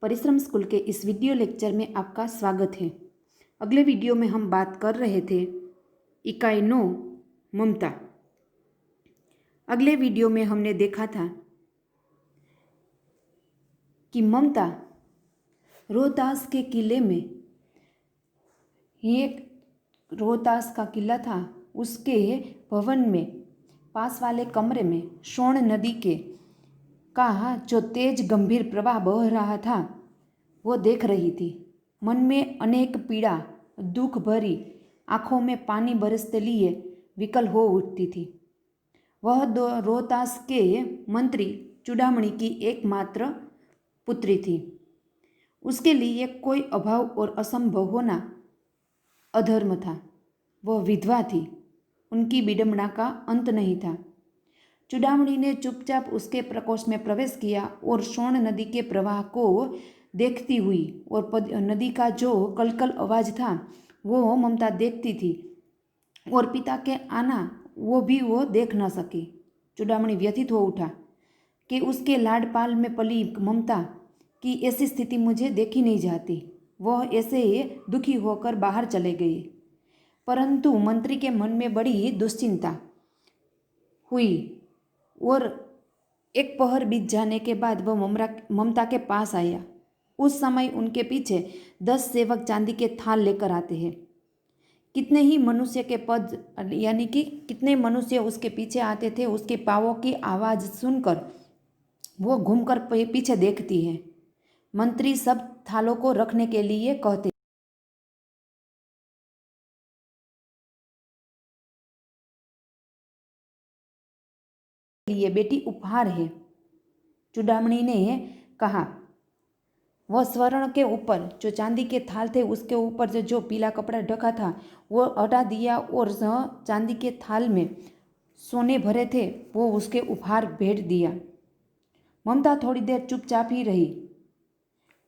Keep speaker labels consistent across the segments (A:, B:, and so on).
A: परिश्रम स्कूल के इस वीडियो लेक्चर में आपका स्वागत है। अगले वीडियो में हम बात कर रहे थे इकाई 9 ममता। अगले वीडियो में हमने देखा था कि ममता रोहतास के किले में, एक रोहतास का किला था, उसके भवन में पास वाले कमरे में सोन नदी के का जो तेज गंभीर प्रवाह बह रहा था वो देख रही थी। मन में अनेक पीड़ा, दुख भरी आंखों में पानी बरसते लिए विकल हो उठती थी। वह रोहतास के मंत्री चूड़ामणि की एकमात्र पुत्री थी। उसके लिए कोई अभाव और असंभव होना अधर्म था। वह विधवा थी, उनकी विडंबना का अंत नहीं था। चूड़ामणि ने चुपचाप उसके प्रकोष्ठ में प्रवेश किया और सोन नदी के प्रवाह को देखती हुई, और नदी का जो कलकल आवाज था वो ममता देखती थी, और पिता के आना वो भी वो देख न सकी। चूड़ामणि व्यथित हो उठा कि उसके लाडपाल में पली ममता की ऐसी स्थिति मुझे देखी नहीं जाती। वह ऐसे दुखी होकर बाहर चले गए, परंतु मंत्री के मन में बड़ी दुश्चिंता हुई, और एक पहर बीत जाने के बाद वह ममता के पास आया। उस समय उनके पीछे 10 सेवक चांदी के थाल लेकर आते हैं। कितने ही मनुष्य के पद, यानी कि कितने मनुष्य उसके पीछे आते थे। उसके पाँवों की आवाज़ सुनकर वो घूमकर पीछे देखती है। मंत्री सब थालों को रखने के लिए कहते लिए बेटी उपहार है। चूड़ामणि ने कहा। वह स्वर्ण के ऊपर जो चांदी के थाल थे उसके ऊपर जो पीला कपड़ा ढका था वो हटा दिया, और चांदी के थाल में सोने भरे थे वो उसके उपहार भेंट दिया। ममता थोड़ी देर चुपचाप ही रही।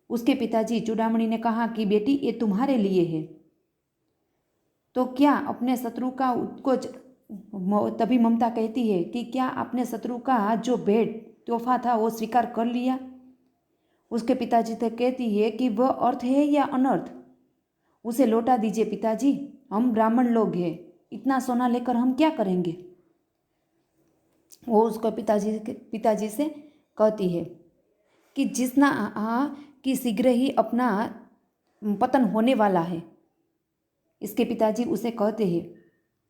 A: उसके पिताजी चूड़ामणि ने कहा कि बेटी ये तुम्हारे लिए है, तो क्या अपने शत्रु का उत्कोच। तभी ममता कहती है कि क्या आपने शत्रु का जो भेंट तोहफा था वो स्वीकार कर लिया। उसके पिताजी से कहती है कि वह अर्थ है या अनर्थ, उसे लौटा दीजिए पिताजी, हम ब्राह्मण लोग हैं, इतना सोना लेकर हम क्या करेंगे। वो उसको पिताजी से कहती है कि जिसना कि शीघ्र ही अपना पतन होने वाला है। इसके पिताजी उसे कहते हैं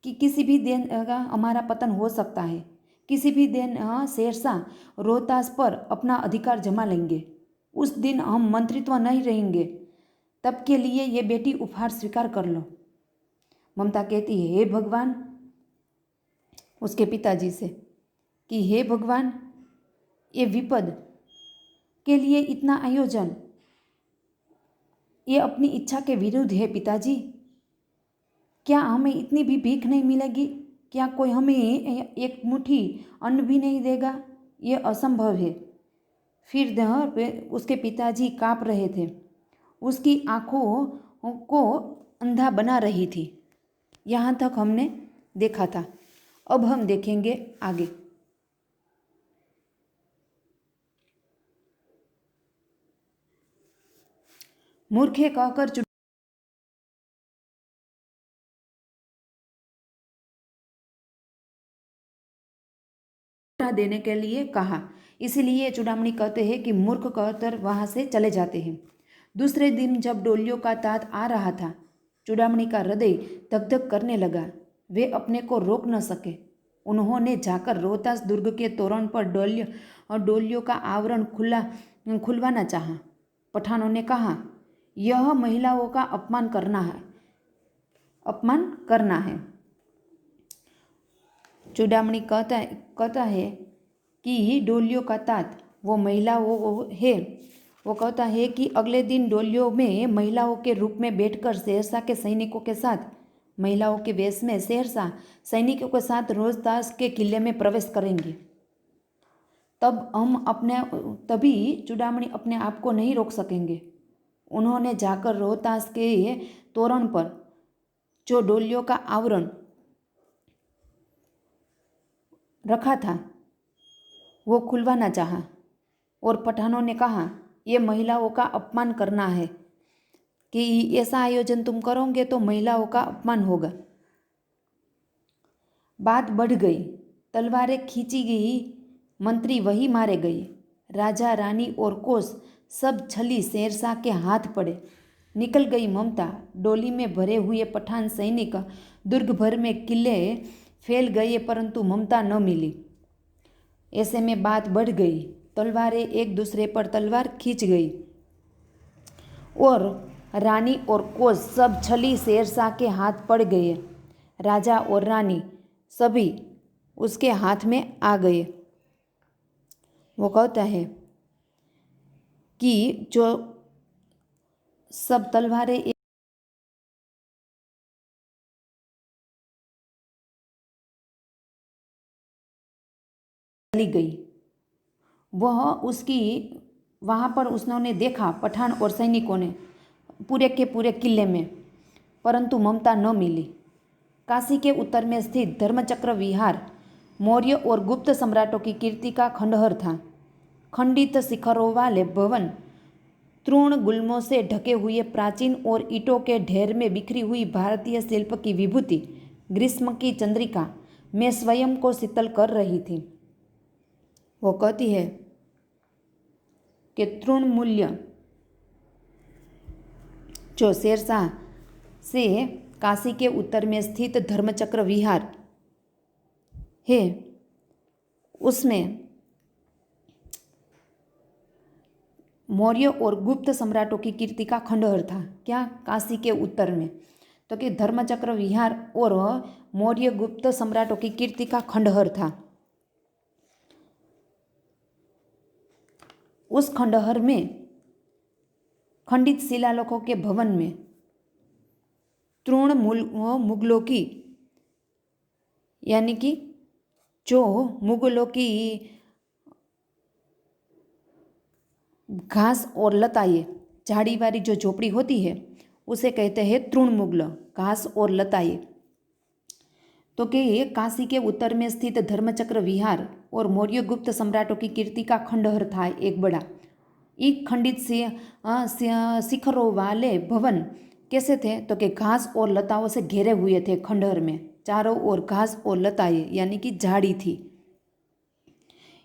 A: कि किसी भी दिन हमारा पतन हो सकता है, किसी भी दिन शेरशाह रोहतास पर अपना अधिकार जमा लेंगे। उस दिन हम मंत्रित्व नहीं रहेंगे, तब के लिए ये बेटी उपहार स्वीकार कर लो। ममता कहती है, हे भगवान, उसके पिताजी से कि हे भगवान, ये विपद के लिए इतना आयोजन, ये अपनी इच्छा के विरुद्ध है पिताजी। क्या हमें इतनी भी भीख नहीं मिलेगी? क्या कोई हमें एक मुट्ठी अन्न भी नहीं देगा? ये असंभव है। फिर उसके पिताजी काँप रहे थे, उसकी आँखों को अंधा बना रही थी। यहाँ तक हमने देखा था। अब हम देखेंगे आगे। मूर्खे कहकर देने के लिए कहा। इसलिए चूड़ामणि कहते हैं कि मूर्ख कहकर वहाँ से चले जाते हैं। दूसरे दिन जब डोलियों का तात आ रहा था, चूड़ामणि का हृदय धक धक करने लगा। वे अपने को रोक न सके। उन्होंने जाकर रोहतास दुर्ग के तोरण पर डोलियों का आवरण खुलवाना चाहा। पठानों ने कहा, यह महिलाओं का अपमान करना है। चूड़ामणि कहता है कि डोलियों का तात वो महिलाओं है। वो कहता है कि अगले दिन डोलियों में महिलाओं के रूप में बैठकर शेरशाह के सैनिकों के साथ, महिलाओं के वेश में शेरशाह सैनिकों के साथ रोहतास के किले में प्रवेश करेंगे। तभी चूड़ामणि अपने आप को नहीं रोक सकेंगे। उन्होंने जाकर रोहतास के तोरण पर जो डोलियों का आवरण रखा था वो खुलवाना चाहा, और पठानों ने कहा, ये महिलाओं का अपमान करना है कि ऐसा आयोजन तुम करोगे तो महिलाओं का अपमान होगा। बात बढ़ गई, तलवारें खींची गई, मंत्री वही मारे गए, राजा रानी और कोष सब छली शेरशाह के हाथ पड़े। निकल गई ममता, डोली में भरे हुए पठान सैनिक दुर्ग भर में किले फैल गए, परंतु ममता न मिली। ऐसे में बात बढ़ गई, तलवारें एक दूसरे पर तलवार खींच गई और रानी और कोष सब छली शेरशाह के हाथ पड़ गए। राजा और रानी सभी उसके हाथ में आ गए। वो कहता है कि जो सब तलवारें चली गई, वह उसकी वहाँ पर उसने देखा पठान और सैनिकों ने पूरे के पूरे किले में, परंतु ममता न मिली। काशी के उत्तर में स्थित धर्मचक्र विहार मौर्य और गुप्त सम्राटों की कीर्ति का खंडहर था। खंडित शिखरों वाले भवन, तृण गुल्मों से ढके हुए प्राचीन और ईंटों के ढेर में बिखरी हुई भारतीय शिल्प की विभूति ग्रीष्म की चंद्रिका में स्वयं को शीतल कर रही थी। वो कहती है कि तृणमूल्य जो शेरशाह से काशी के उत्तर में स्थित धर्मचक्र विहार है, उसमें मौर्य और गुप्त सम्राटों की कीर्ति का खंडहर था। क्या? काशी के उत्तर में, तो कि धर्मचक्र विहार और मौर्य गुप्त सम्राटों की कीर्ति का खंडहर था। उस खंडहर में खंडित शिलालेखों के भवन में तृण मुगलों की, यानी कि जो मुगलों की घास और लताएं, झाड़ी वाली जो झोपड़ी होती है उसे कहते हैं तृणमुग्ल, घास और लताएं। तो कि काशी के उत्तर में स्थित धर्मचक्र विहार और मौर्य गुप्त सम्राटों की कीर्ति का खंडहर था एक बड़ा। एक खंडित से शिखरों वाले भवन कैसे थे? तो कि घास और लताओं से घेरे हुए थे। खंडहर में चारों ओर घास और लताएं यानी कि झाड़ी थी।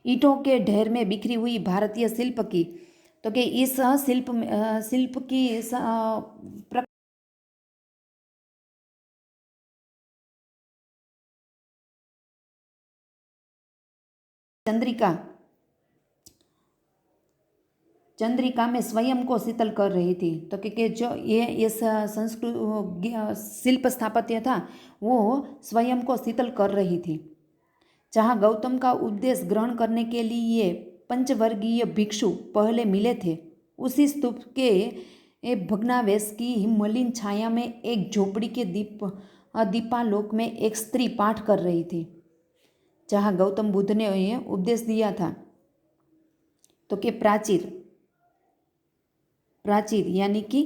A: ईंटों के ढेर में बिखरी हुई भारतीय शिल्प की, तो कि इस शिल्प की चंद्रिका चंद्रिका में स्वयं को शीतल कर रही थी। तो कि जो ये इस संस्कृत शिल्प स्थापत्य था वो स्वयं को शीतल कर रही थी। जहाँ गौतम का उपदेश ग्रहण करने के लिए पंचवर्गीय भिक्षु पहले मिले थे, उसी स्तूप के भग्नावशेष की मलिन छाया में एक झोपड़ी के दीपालोक में एक स्त्री पाठ कर रही थी। जहाँ गौतम बुद्ध ने यह उपदेश दिया था, तो कि प्राचीर यानी कि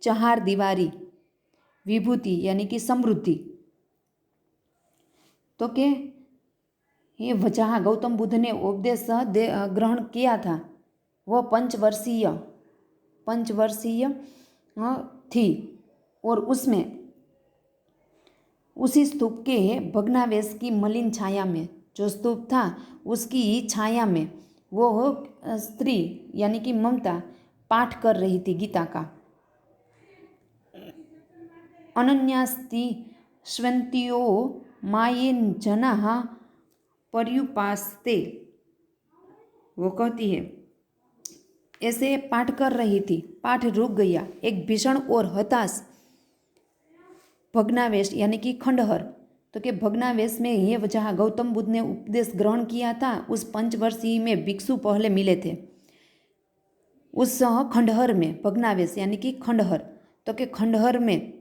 A: चहार दीवारी, विभूति यानी कि समृद्धि। तो कि ये जहाँ गौतम बुद्ध ने उपदेश ग्रहण किया था वह पंचवर्षीय थी, और उसमें उसी स्तूप के भग्नावशेष की मलिन छाया में, जो स्तूप था उसकी छाया में वो स्त्री यानी कि ममता पाठ कर रही थी गीता का। अनन्यास्ति स्वंत्यो मायेन जनाः पर्युपास्ते। वो कहती है ऐसे पाठ कर रही थी, पाठ रुक गया। एक भीषण और हताश भग्नावशेष यानी कि खंडहर, तो कि भग्नावशेष में ये जहाँ गौतम बुद्ध ने उपदेश ग्रहण किया था उस पंचवर्षीय में भिक्षु पहले मिले थे, उस खंडहर में भग्नावशेष यानी कि खंडहर, तो कि खंडहर में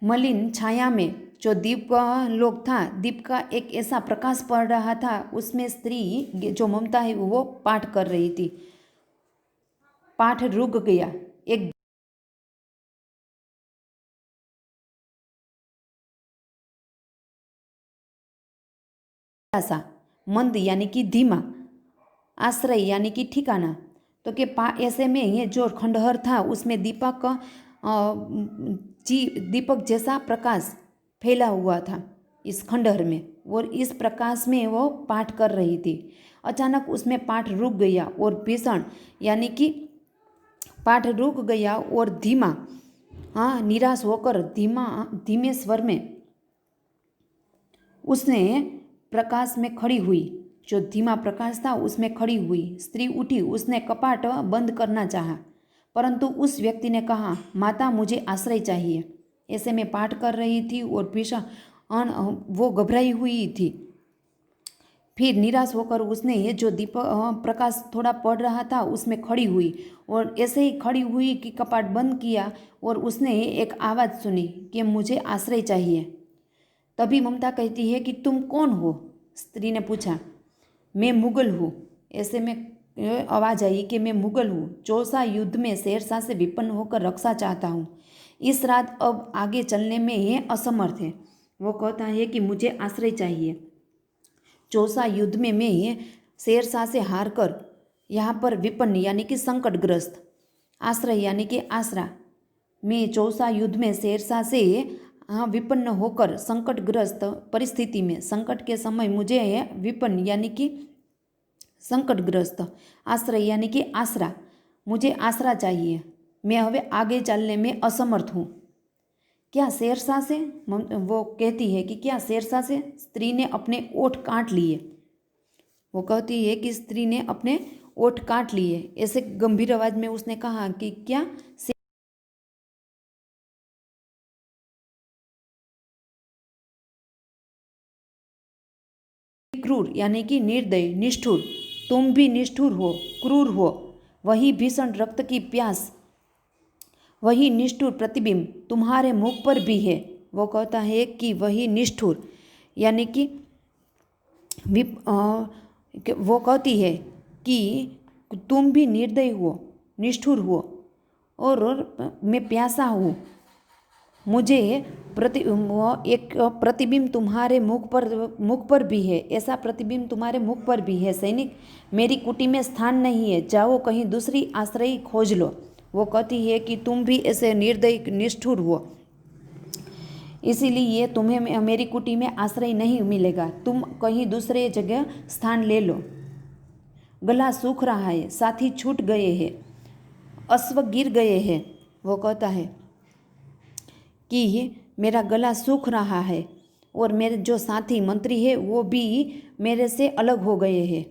A: मलिन छाया में जो दीप लोक था, दीप का एक ऐसा प्रकाश पड़ रहा था, उसमें स्त्री जो ममता है वो पाठ कर रही थी। पाठ रुक गया। एक सा मंद यानी कि धीमा आश्रय यानी कि ठिकाना। तो कि ऐसे में ये जो खंडहर था उसमें दीपक जैसा प्रकाश फैला हुआ था इस खंडहर में, और इस प्रकाश में वो पाठ कर रही थी। अचानक उसमें पाठ रुक गया और भीषण यानी कि पाठ रुक गया और धीमा निराश होकर धीमे स्वर में उसने प्रकाश में खड़ी हुई, जो धीमा प्रकाश था उसमें खड़ी हुई स्त्री उठी। उसने कपाट बंद करना चाहा, परंतु उस व्यक्ति ने कहा, माता मुझे आश्रय चाहिए। ऐसे में पाठ कर रही थी और भीषण वो घबराई हुई थी। फिर निराश होकर उसने ये जो दीपक प्रकाश थोड़ा पड़ रहा था उसमें खड़ी हुई, और ऐसे ही खड़ी हुई कि कपाट बंद किया और उसने एक आवाज़ सुनी कि मुझे आश्रय चाहिए। तभी ममता कहती है कि तुम कौन हो? स्त्री ने पूछा। मैं मुगल हूँ। ऐसे में आवाज़ आई कि मैं मुगल हूँ, चौसा युद्ध में शेरशाह से विपन्न होकर रक्षा चाहता हूँ। इस रात अब आगे चलने में ये असमर्थ है। वो कहता है कि मुझे आश्रय चाहिए। चौसा युद्ध में मैं ये शेरशाह से हार कर यहाँ पर विपन्न यानी कि संकटग्रस्त, आश्रय यानी कि आसरा, मैं चौसा युद्ध में शेरशाह से विपन्न होकर संकटग्रस्त परिस्थिति में, संकट के समय मुझे विपन्न यानी कि संकटग्रस्त, आश्रय यानी कि आसरा, मुझे आसरा चाहिए। मैं हवे आगे चलने में असमर्थ हूँ। क्या शेरशाह से? वो कहती है कि क्या शेरशाह से? स्त्री ने अपने ओठ काट लिए। वो कहती है कि स्त्री ने अपने ओठ काट लिए। ऐसे गंभीर आवाज में उसने कहा कि क्या क्रूर यानी कि निर्दय, निष्ठुर, तुम भी निष्ठुर हो, क्रूर हो। वही भीषण रक्त की प्यास, वही निष्ठुर प्रतिबिंब तुम्हारे मुख पर भी है। वो कहता है कि वही निष्ठुर यानी कि वो कहती है कि तुम भी निर्दय हो, निष्ठुर हो, और मैं प्यासा हूँ। मुझे एक प्रतिबिंब तुम्हारे मुख पर भी है, ऐसा प्रतिबिंब तुम्हारे मुख पर भी है। सैनिक, मेरी कुटी में स्थान नहीं है, जाओ कहीं दूसरी आश्रय खोज लो। वो कहती है कि तुम भी ऐसे निर्दयी निष्ठुर हो, इसीलिए तुम्हें मेरी कुटी में आश्रय नहीं मिलेगा, तुम कहीं दूसरे जगह स्थान ले लो। गला सूख रहा है, साथी छूट गए हैं, अश्व गिर गए हैं। वो कहता है कि मेरा गला सूख रहा है और मेरे जो साथी मंत्री है वो भी मेरे से अलग हो गए हैं,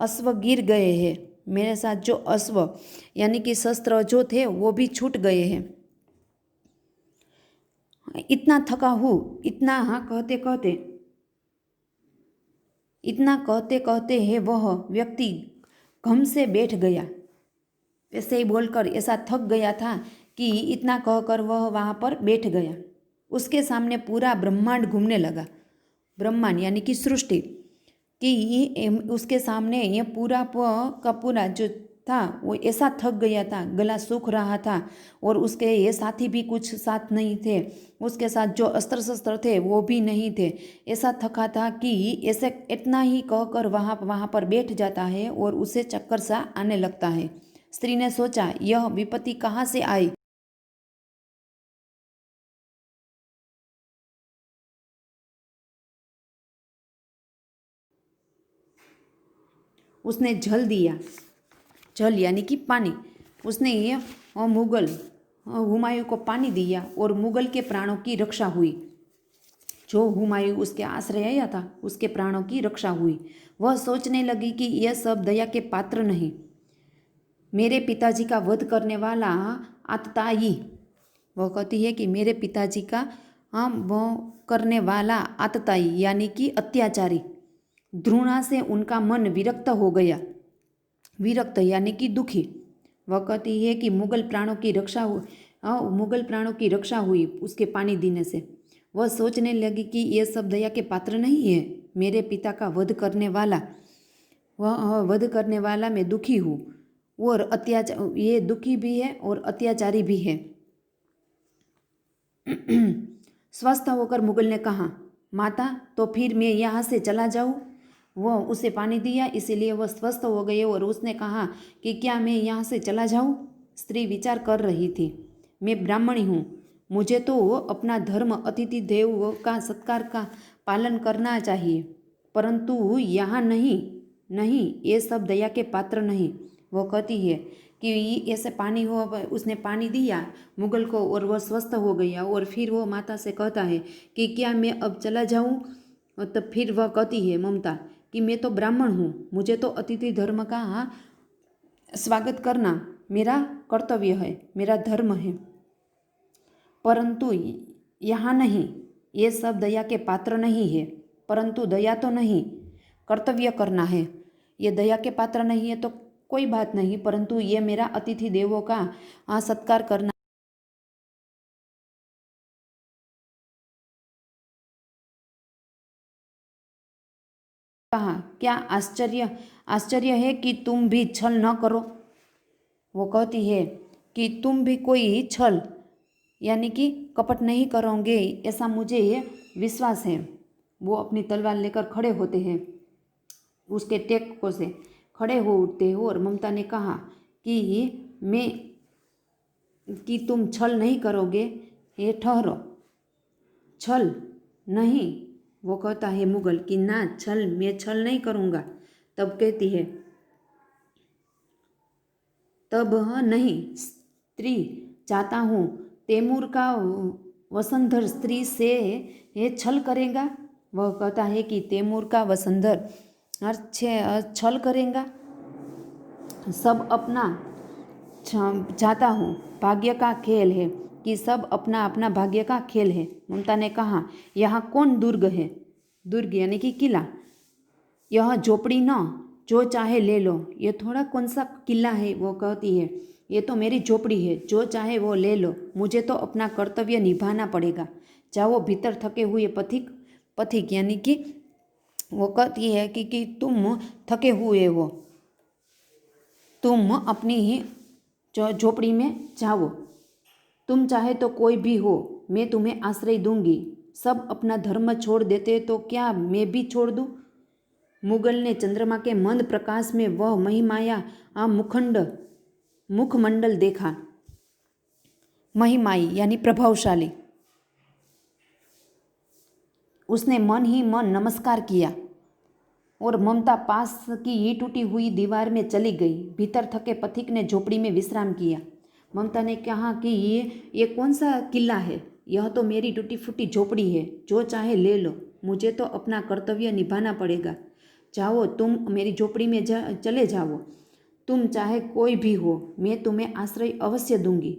A: अश्व गिर गए हैं। मेरे साथ जो अश्व यानी कि शस्त्र जो थे वो भी छूट गए हैं। इतना थका हूँ, इतना कहते कहते है वह व्यक्ति घम से बैठ गया। ऐसे ही बोलकर ऐसा थक गया था कि इतना कहकर वह वहाँ पर बैठ गया। उसके सामने पूरा ब्रह्मांड घूमने लगा। ब्रह्मांड यानी कि सृष्टि कि उसके सामने ये पूरा का पूरा जो था वो ऐसा थक गया था, गला सूख रहा था, और उसके ये साथी भी कुछ साथ नहीं थे, उसके साथ जो अस्त्र शस्त्र थे वो भी नहीं थे। ऐसा थका था कि ऐसे इतना ही कहकर वहाँ पर बैठ जाता है और उसे चक्कर सा आने लगता है। स्त्री ने सोचा, यह विपत्ति कहाँ से आई? उसने जल दिया, जल यानी कि पानी। उसने ये मुगल हुमायूं को पानी दिया और मुगल के प्राणों की रक्षा हुई। जो हुमायूं उसके आश्रय आया था उसके प्राणों की रक्षा हुई। वह सोचने लगी कि यह सब दया के पात्र नहीं। मेरे पिताजी का वध करने वाला आतताई, वह कहती है कि मेरे पिताजी का वो करने वाला आतताई यानी कि अत्याचारी, द्रोणा से उनका मन विरक्त हो गया। विरक्त यानी कि दुखी। वह कहती है कि मुगल प्राणों की रक्षा हुई उसके पानी देने से। वह सोचने लगी कि यह सब दया के पात्र नहीं है। मेरे पिता का वध करने वाला मैं दुखी हूँ, और अत्याचार, ये दुखी भी है और अत्याचारी भी है। स्वस्थ होकर मुगल ने कहा, माता तो फिर मैं यहाँ से चला जाऊँ? वह उसे पानी दिया, इसीलिए वह स्वस्थ हो गई और उसने कहा कि क्या मैं यहाँ से चला जाऊँ। स्त्री विचार कर रही थी, मैं ब्राह्मणी हूँ, मुझे तो अपना धर्म अतिथि देव का सत्कार का पालन करना चाहिए, परंतु यहाँ नहीं, नहीं, ये सब दया के पात्र नहीं। वो कहती है कि ऐसे पानी हो, उसने पानी दिया मुगल को और वह स्वस्थ हो गया। और फिर वो माता से कहता है कि क्या मैं अब चला जाऊँ। तो फिर वह कहती है ममता कि मैं तो ब्राह्मण हूँ, मुझे तो अतिथि धर्म का स्वागत करना मेरा कर्तव्य है, मेरा धर्म है, परंतु यहाँ नहीं, ये सब दया के पात्र नहीं है। परंतु दया तो नहीं, कर्तव्य करना है। ये दया के पात्र नहीं है तो कोई बात नहीं, परंतु ये मेरा अतिथि देवों का सत्कार करना। कहा क्या आश्चर्य आश्चर्य है कि तुम भी छल न करो। वो कहती है कि तुम भी कोई छल यानी कि कपट नहीं करोगे, ऐसा मुझे विश्वास है। वो अपनी तलवार लेकर खड़े होते हैं, उसके टेकों से खड़े हो उठते हो। और ममता ने कहा कि मैं कि तुम छल नहीं करोगे, ये ठहरो, छल नहीं। वो कहता है मुगल कि ना छल, मैं छल नहीं करूँगा। तब कहती है तब नहीं, स्त्री चाहता हूँ, तैमूर का वसंधर स्त्री से ये छल करेगा। वह कहता है कि तैमूर का वसंधर छल करेगा। सब अपना चाहता हूँ, भाग्य का खेल है कि सब अपना अपना भाग्य का खेल है। ममता ने कहा यहाँ कौन दुर्ग है, दुर्ग यानी कि किला, यह झोपड़ी न, जो चाहे ले लो। ये थोड़ा कौन सा किला है। वो कहती है ये तो मेरी झोपड़ी है, जो चाहे वो ले लो, मुझे तो अपना कर्तव्य निभाना पड़ेगा। जाओ भीतर, थके हुए पथिक पथिक यानी कि वो कहती है कि तुम थके हुए हो, तुम अपनी ही झोपड़ी में जाओ, तुम चाहे तो कोई भी हो, मैं तुम्हें आश्रय दूंगी। सब अपना धर्म छोड़ देते तो क्या मैं भी छोड़ दूँ। मुगल ने चंद्रमा के मंद प्रकाश में वह महिमाया मुखमंडल देखा। महिमाई यानी प्रभावशाली। उसने मन ही मन नमस्कार किया और ममता पास की टूटी हुई दीवार में चली गई। भीतर थके पथिक ने झोपड़ी में विश्राम किया। ममता ने कहा कि ये कौन सा किला है, यह तो मेरी टूटी फूटी झोपड़ी है, जो चाहे ले लो, मुझे तो अपना कर्तव्य निभाना पड़ेगा। जाओ, तुम मेरी झोपड़ी में चले जाओ, तुम चाहे कोई भी हो, मैं तुम्हें आश्रय अवश्य दूंगी।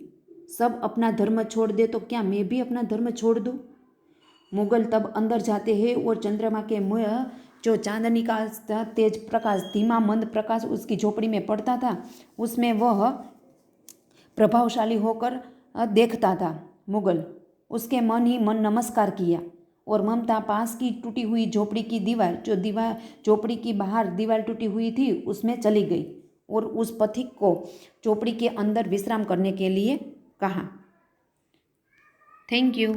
A: सब अपना धर्म छोड़ दे तो क्या मैं भी अपना धर्म छोड़ दूँ। मुगल तब अंदर जाते हैं और चंद्रमा के मुँह जो चांदनी का तेज प्रकाश, धीमा मंद प्रकाश उसकी झोपड़ी में पड़ता था, उसमें वह प्रभावशाली होकर देखता था। मुगल उसके मन ही मन नमस्कार किया और ममता पास की टूटी हुई झोपड़ी की दीवार, जो दीवार झोपड़ी की बाहर दीवार टूटी हुई थी, उसमें चली गई और उस पथिक को झोपड़ी के अंदर विश्राम करने के लिए कहा। Thank you.